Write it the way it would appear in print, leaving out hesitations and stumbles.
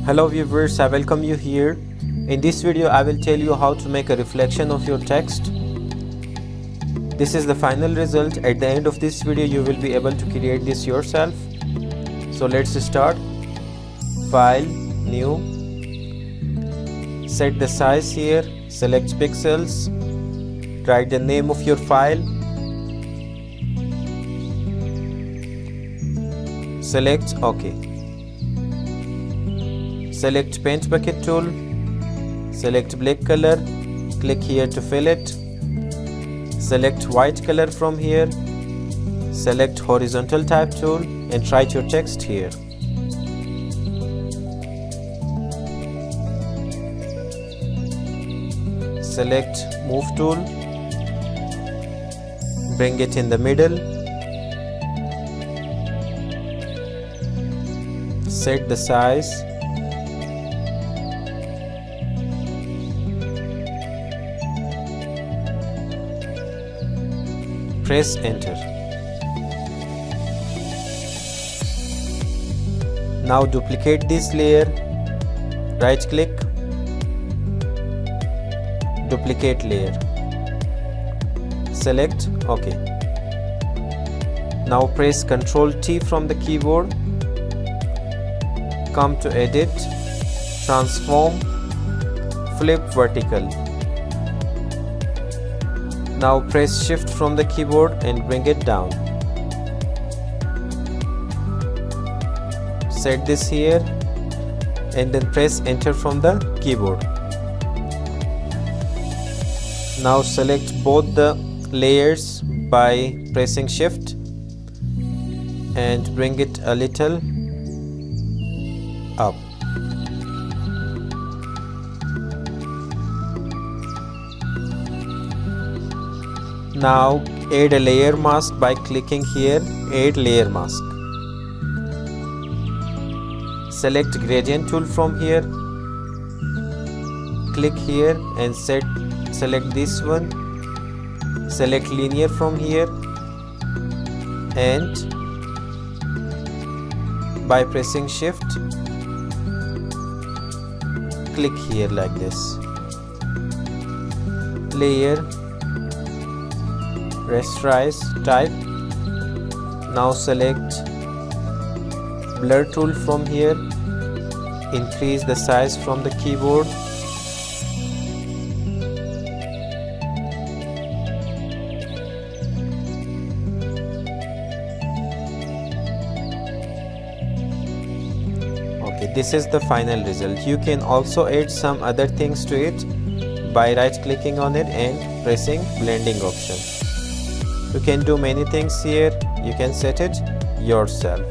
Hello viewers, I welcome you here. In this video I will tell you how to make a reflection of your text. This is the final result. At the end of this video you will be able to create this yourself. So let's start. File, new, set the size here, select pixels, write the name of your file, select OK. Select paint bucket tool, select black color, click here to fill it, select white color from here, select horizontal type tool and write your text here. Select move tool, bring it in the middle, set the size, press enter. Now duplicate this layer, right click, duplicate layer, select OK. Now press Ctrl T from the keyboard, come to edit, transform, flip vertical. Now press shift from the keyboard and bring it down. Set this here and then press enter from the keyboard. Now select both the layers by pressing shift and bring it a little up. Now add a layer mask by clicking here, add layer mask. Select gradient tool from here, click here and select this one, select linear from here and by pressing shift click here like this. Layer, rasterize type. Now select blur tool from here, increase the size from the keyboard, okay. This is the final result. You can also add some other things to it by right clicking on it and pressing blending option. You can do many things here, you can set it yourself.